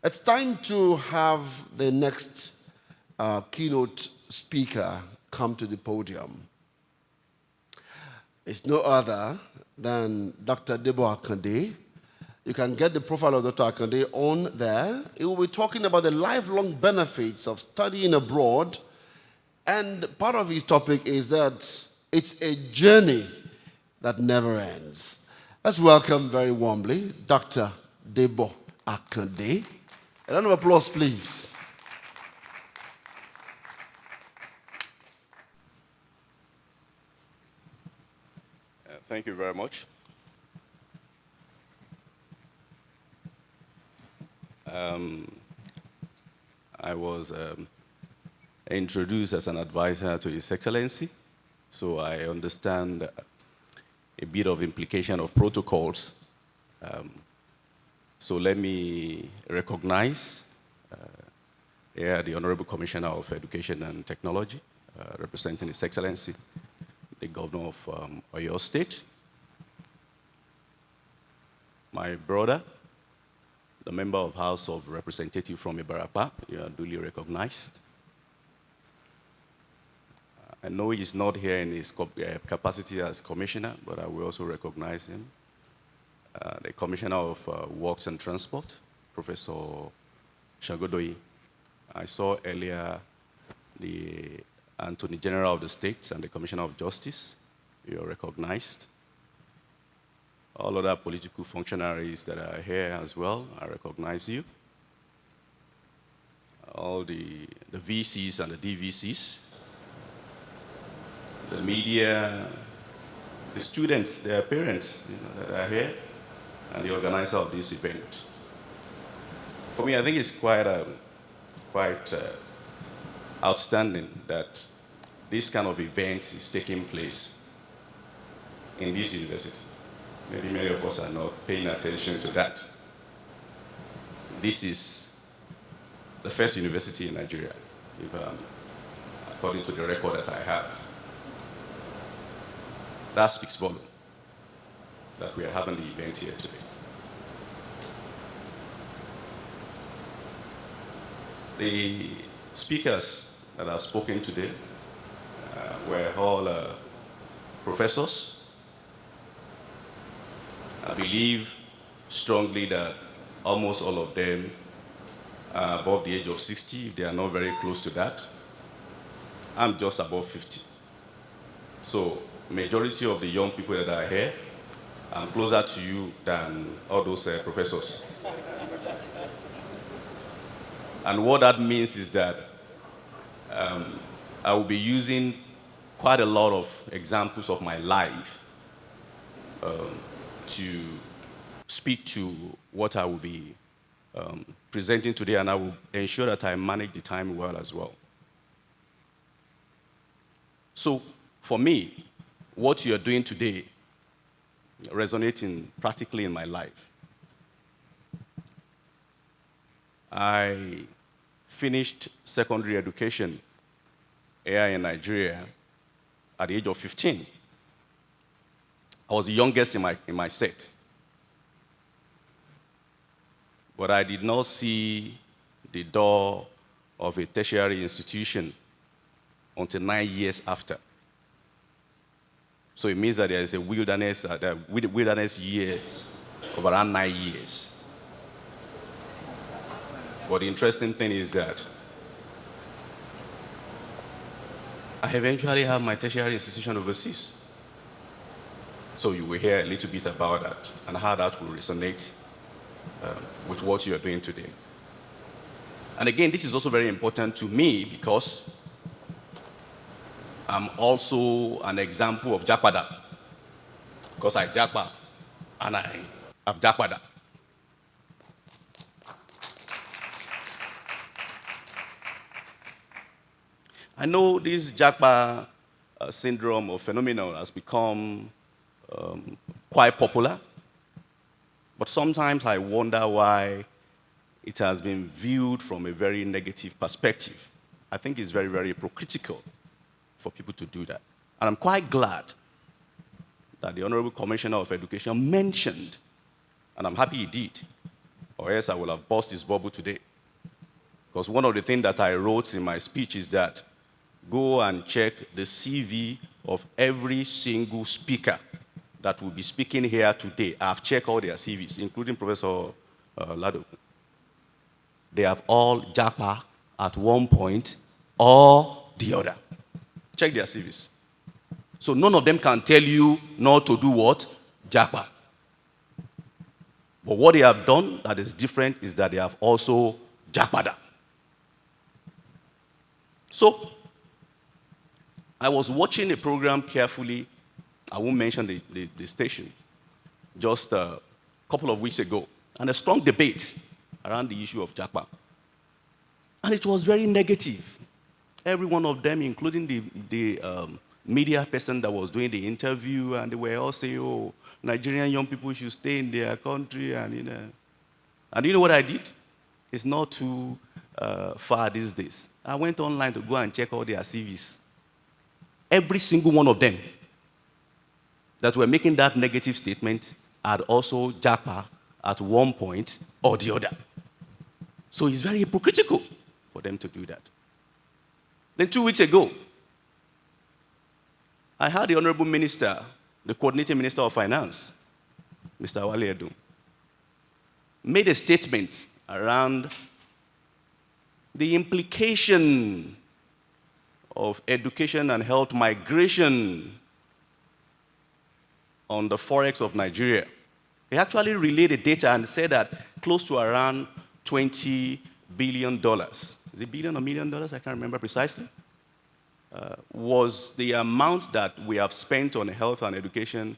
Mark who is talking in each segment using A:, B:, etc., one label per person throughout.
A: It's time to have the next keynote speaker come to the podium. It's no other than Dr. Debo Akande. You can get the profile of Dr. Akande on there. He will be talking about the lifelong benefits of studying abroad. And part of his topic is that it's a journey that never ends. Let's welcome very warmly Dr. Debo Akande. A round of applause, please.
B: Thank you very much. I was introduced as an advisor to His Excellency, so I understand a bit of implication of protocols. So let me recognize here the Honorable Commissioner of Education and Technology, representing His Excellency, the Governor of Oyo State, my brother, the Member of House of Representatives from Ibarapa, you are duly recognized. I know he's not here in his capacity as Commissioner, but I will also recognize him. The Commissioner of Works and Transport, Professor Shagodoi. I saw earlier the Attorney General of the State and the Commissioner of Justice. You are recognized. All other political functionaries that are here as well, I recognize you. All the VCs and the DVCs, the media, the students, their parents that are here, and the organizer of this event. For me, I think it's quite outstanding that this kind of event is taking place in this university. Maybe many of us are not paying attention to that. This is the first university in Nigeria, according to the record that I have. That speaks volume, that we are having the event here today. The speakers that have spoken today were all professors. I believe strongly that almost all of them are above the age of 60, if they are not very close to that. I'm just above 50. So, majority of the young people that are here, I'm closer to you than all those professors. And what that means is that I will be using quite a lot of examples of my life to speak to what I will be presenting today, and I will ensure that I manage the time well as well. So, for me, what you're doing today resonating practically in my life. I finished secondary education here in Nigeria at the age of 15. I was the youngest in my set. But I did not see the door of a tertiary institution until 9 years after. So it means that there is a wilderness years of around 9 years. But the interesting thing is that I eventually have my tertiary institution overseas. So you will hear a little bit about that and how that will resonate with what you are doing today. And again, this is also very important to me because I'm also an example of Jakpada. Because I Jakpa and I have Jakpada. I know this Jakpa syndrome or phenomenon has become quite popular, but sometimes I wonder why it has been viewed from a very negative perspective. I think it's very, very hypocritical for people to do that. And I'm quite glad that the Honorable Commissioner of Education mentioned, and I'm happy he did, or else I will have burst his bubble today. Because one of the things that I wrote in my speech is that go and check the CV of every single speaker that will be speaking here today. I've checked all their CVs, including Professor Lado. They have all japa at one point or the other. Check their CVs. So none of them can tell you not to do what? Japa. But what they have done that is different is that they have also japada. So I was watching a program carefully. I won't mention the station. Just a couple of weeks ago. And a strong debate around the issue of japa. And it was very negative. Every one of them, including the media person that was doing the interview, and they were all saying, oh, Nigerian young people should stay in their country. And you know what I did? It's not too far these days. I went online to go and check all their CVs. Every single one of them that were making that negative statement had also japa at one point or the other. So it's very hypocritical for them to do that. Then 2 weeks ago, I had the Honorable Minister, the Coordinating Minister of Finance, Mr. Wale Edun, made a statement around the implication of education and health migration on the forex of Nigeria. He actually relayed the data and said that close to around $20 billion, is it billion or $1 million? I can't remember precisely, was the amount that we have spent on health and education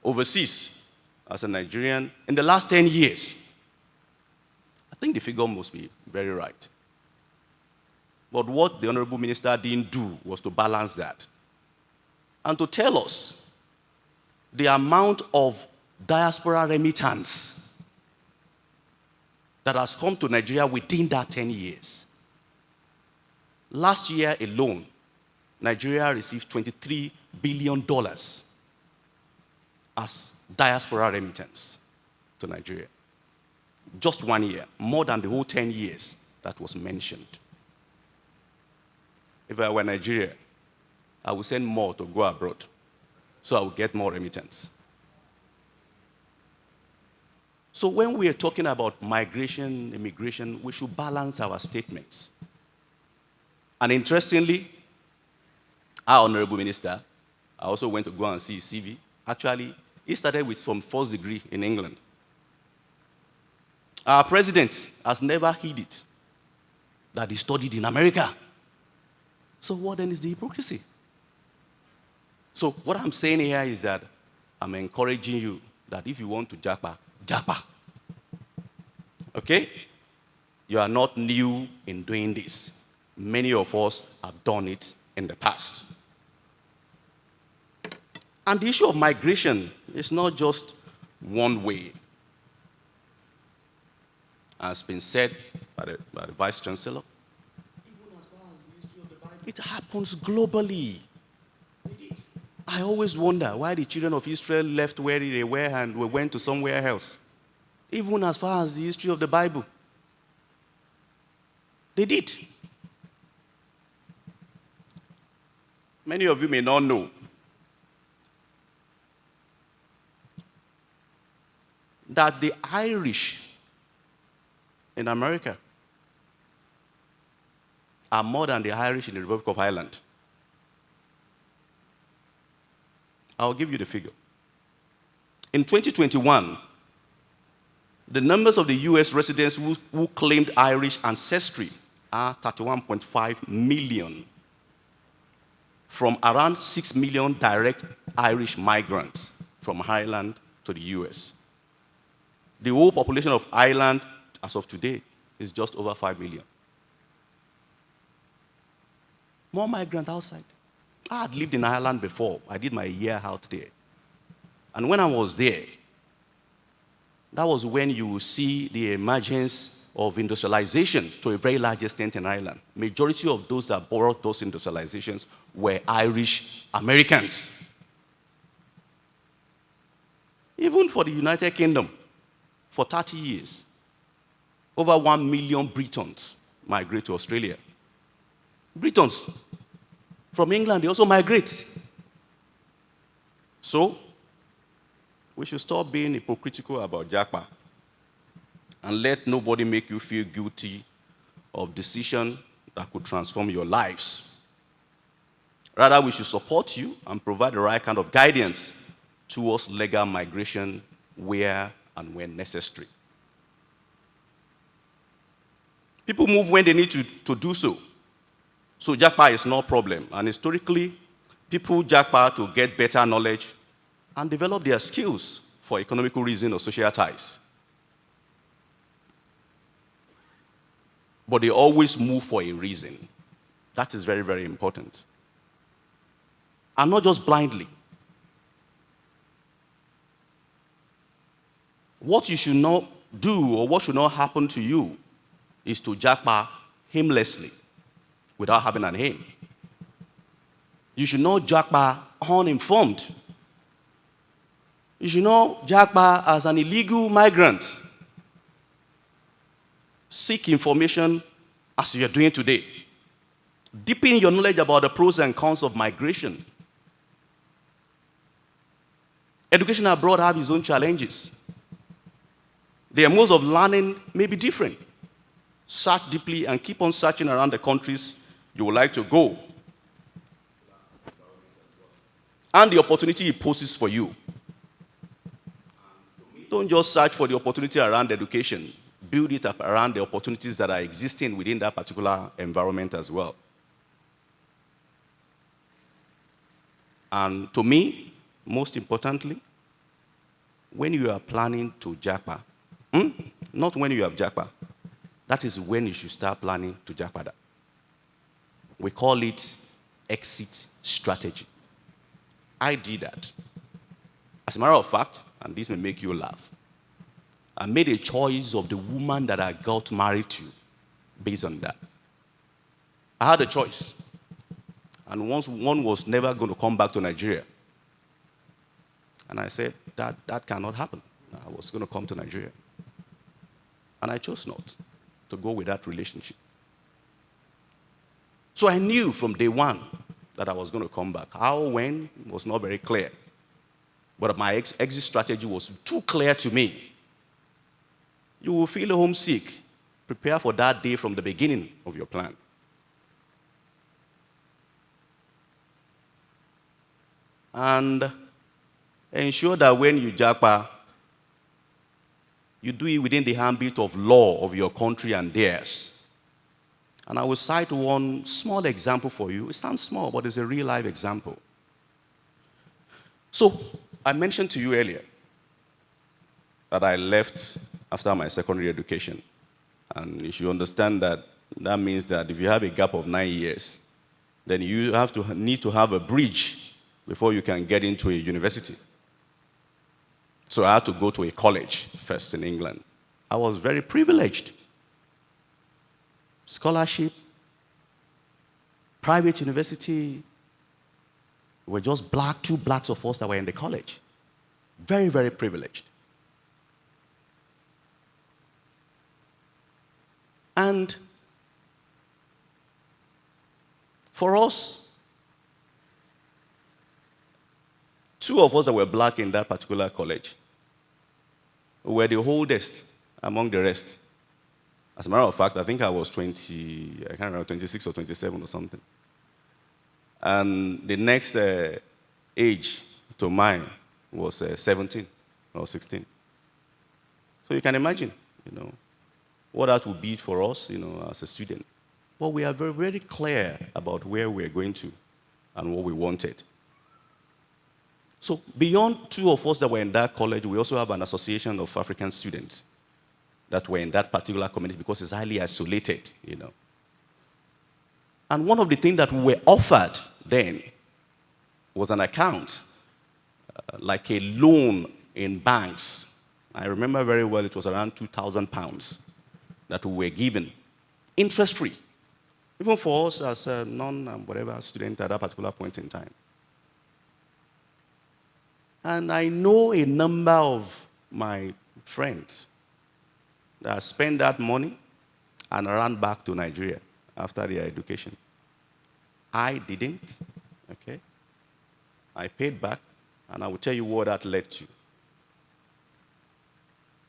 B: overseas as a Nigerian in the last 10 years. I think the figure must be very right. But what the Honorable Minister didn't do was to balance that and to tell us the amount of diaspora remittance that has come to Nigeria within that 10 years. Last year alone, Nigeria received $23 billion as diaspora remittance to Nigeria. Just 1 year, more than the whole 10 years that was mentioned. If I were Nigeria, I would send more to go abroad, so I would get more remittance. So when we are talking about migration, immigration, we should balance our statements. And interestingly, our Honorable Minister, I also went to go and see his CV. Actually, he started with from first degree in England. Our president has never hid it that he studied in America. So what then is the hypocrisy? So what I'm saying here is that I'm encouraging you that if you want to japa, japa. Okay? You are not new in doing this. Many of us have done it in the past. And the issue of migration is not just one way. As been said by the Vice Chancellor, it happens globally. I always wonder why the children of Israel left where they were and went to somewhere else. Even as far as the history of the Bible. They did. Many of you may not know that the Irish in America are more than the Irish in the Republic of Ireland. I'll give you the figure. In 2021, the numbers of the US residents who claimed Irish ancestry are 31.5 million, from around 6 million direct Irish migrants from Ireland to the US. The whole population of Ireland, as of today, is just over 5 million. More migrants outside. I had lived in Ireland before. I did my year out there. And when I was there, that was when you will see the emergence of industrialization to a very large extent in Ireland. Majority of those that borrowed those industrializations were Irish Americans. Even for the United Kingdom, for 30 years, over 1 million Britons migrate to Australia. Britons from England, they also migrate. So, we should stop being hypocritical about Japa and let nobody make you feel guilty of decisions that could transform your lives. Rather, we should support you and provide the right kind of guidance towards legal migration where and when necessary. People move when they need to do so. So Japa is no problem. And historically, people Japa to get better knowledge and develop their skills for economical reasons or social ties. But they always move for a reason. That is very, very important. And not just blindly. What you should not do or what should not happen to you is to Japa aimlessly without having an aim. You should not Japa uninformed. You should not Japa as an illegal migrant. Seek information as you are doing today. Deepen your knowledge about the pros and cons of migration. Education abroad has its own challenges. Their modes of learning may be different. Search deeply and keep on searching around the countries you would like to go. And the opportunity it poses for you. Don't just search for the opportunity around education. Build it up around the opportunities that are existing within that particular environment as well. And to me, most importantly, when you are planning to Japa, not when you have Japa, that is when you should start planning to Japa that. We call it exit strategy. I did that. As a matter of fact, and this may make you laugh, I made a choice of the woman that I got married to based on that. I had a choice. And one was never going to come back to Nigeria. And I said, that cannot happen. I was going to come to Nigeria. And I chose not to go with that relationship. So I knew from day one that I was going to come back. How, when, was not very clear. But my exit strategy was too clear to me. You will feel homesick. Prepare for that day from the beginning of your plan. And ensure that when you Japa, you do it within the ambit of law of your country and theirs. And I will cite one small example for you. It sounds small, but it's a real-life example. So, I mentioned to you earlier that I left after my secondary education. And you should understand that that means that if you have a gap of 9 years, then you need to have a bridge before you can get into a university. So I had to go to a college first in England. I was very privileged. Scholarship, private university. We were just two blacks of us that were in the college. Very, very privileged. And for us, two of us that were black in that particular college were the oldest among the rest. As a matter of fact, I think I was 20, I can't remember, 26 or 27 or something. And the next age to mine was 17 or 16. So you can imagine, what that would be for us, as a student. But we are very, very clear about where we're going to and what we wanted. So beyond two of us that were in that college, we also have an association of African students that were in that particular community because it's highly isolated, And one of the things that we were offered then was an account, like a loan in banks. I remember very well it was around £2,000 that we were given, interest-free, even for us as a non-whatever student at that particular point in time. And I know a number of my friends that spent that money and ran back to Nigeria after their education. I didn't, okay? I paid back, and I will tell you what that led to.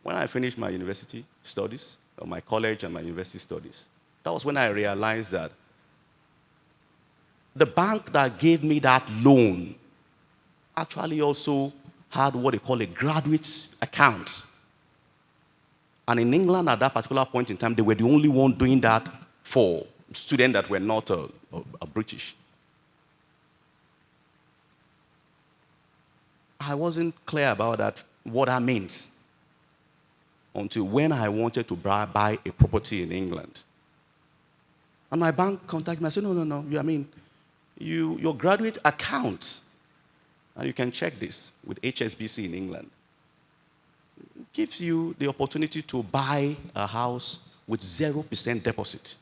B: When I finished my university studies, or my college and my university studies, that was when I realized that the bank that gave me that loan actually also had what they call a graduate account. And in England at that particular point in time, they were the only one doing that for students that were not British. I wasn't clear about that, what that means, until when I wanted to buy a property in England. And my bank contacted me. I said, no. Your graduate account, and you can check this with HSBC in England, gives you the opportunity to buy a house with 0% deposit.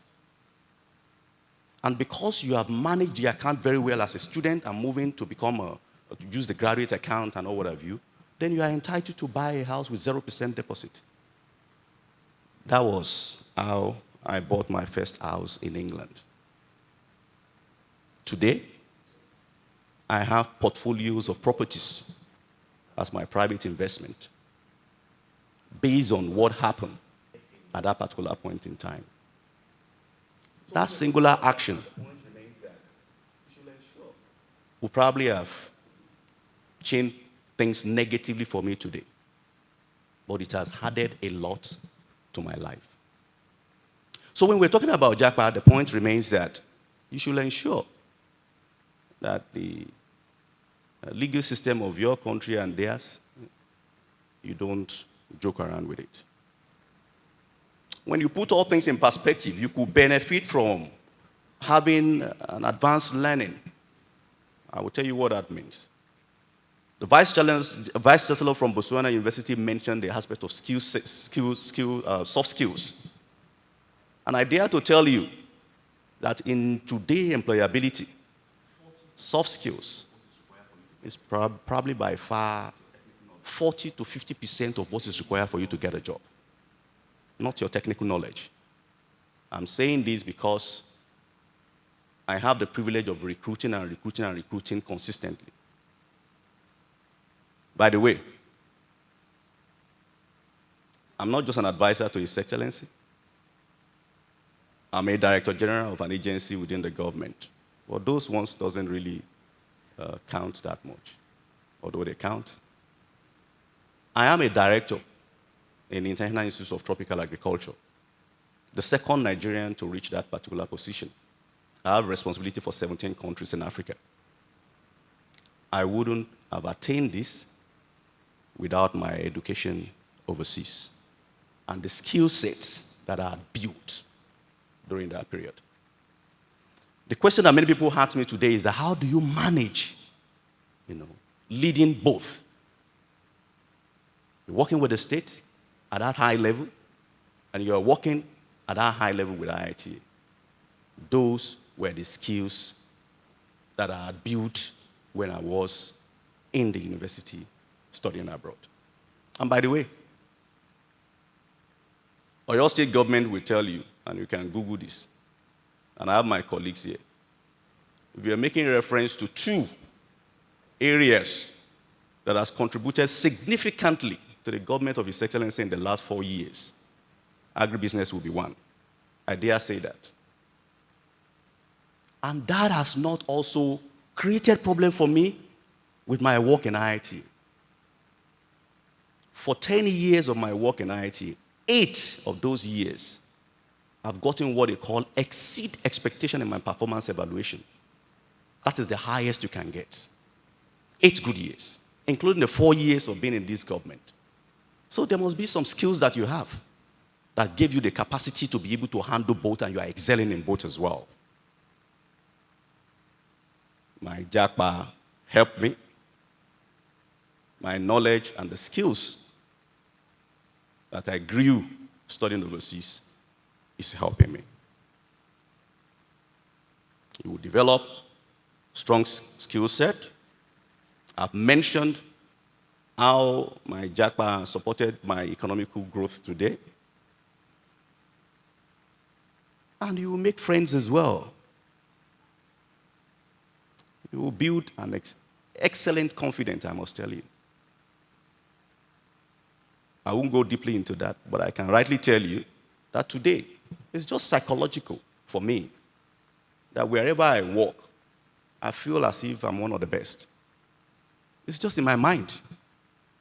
B: And because you have managed the account very well as a student and moving to to use the graduate account and all what have you, then you are entitled to buy a house with 0% deposit. That was how I bought my first house in England. Today, I have portfolios of properties as my private investment based on what happened at that particular point in time. That singular action will probably have changed things negatively for me today, but it has added a lot to my life. So when we're talking about JAPA, the point remains that you should ensure that the legal system of your country and theirs, you don't joke around with it. When you put all things in perspective, you could benefit from having an advanced learning. I will tell you what that means. The Vice Chancellor from Botswana University mentioned the aspect of soft skills. And I dare to tell you that in today's employability, soft skills is probably by far 40 to 50% of what is required for you to get a job, not your technical knowledge. I'm saying this because I have the privilege of recruiting consistently. By the way, I'm not just an advisor to His Excellency. I'm a director general of an agency within the government. But those ones doesn't really count that much, although they count. I am a director in the International Institute of Tropical Agriculture, the second Nigerian to reach that particular position. I have responsibility for 17 countries in Africa. I wouldn't have attained this without my education overseas and the skill sets that I built during that period. The question that many people ask me today is that how do you manage, leading both? You're working with the state at that high level, and you're working at that high level with IITA. Those were the skills that I had built when I was in the university studying abroad. And by the way, Oyo State government will tell you, and you can Google this, and I have my colleagues here. We are making reference to two areas that has contributed significantly to the government of His Excellency in the last 4 years. Agribusiness will be one. I dare say that. And that has not also created problem for me with my work in IIT. For 10 years of my work in IIT, 8 of those years, I've gotten what they call exceed expectation in my performance evaluation. That is the highest you can get. 8 good years, including the 4 years of being in this government. So there must be some skills that you have that give you the capacity to be able to handle both, and you are excelling in both as well. My JAPA helped me. My knowledge and the skills that I grew studying overseas is helping me. You will develop strong skill set. I've mentioned how my JAPA supported my economical growth today. And you will make friends as well. You will build an excellent confidence, I must tell you. I won't go deeply into that, but I can rightly tell you that today, it's just psychological for me that wherever I walk, I feel as if I'm one of the best. It's just in my mind.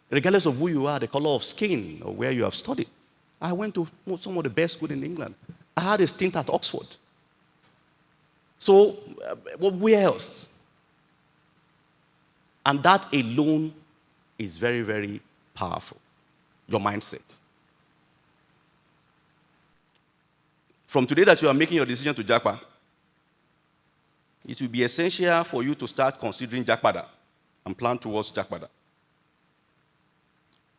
B: Regardless of who you are, the color of skin, or where you have studied. I went to some of the best schools in England. I had a stint at Oxford. So, where else? And that alone is very, very powerful. Your mindset. From today that you are making your decision to Japa, it will be essential for you to start considering Jakpada and plan towards Jakpada.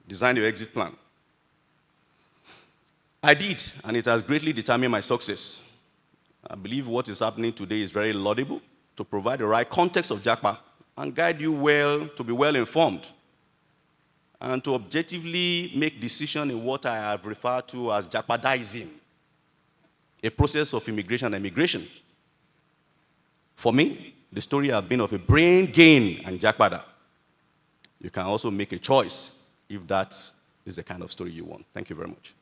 B: Design your exit plan. I did, and it has greatly determined my success. I believe what is happening today is very laudable to provide the right context of Jakpa and guide you well to be well informed and to objectively make decisions in what I have referred to as Jakpadizing, a process of immigration and emigration. For me, the story has been of a brain gain and Jakpada. You can also make a choice if that is the kind of story you want. Thank you very much.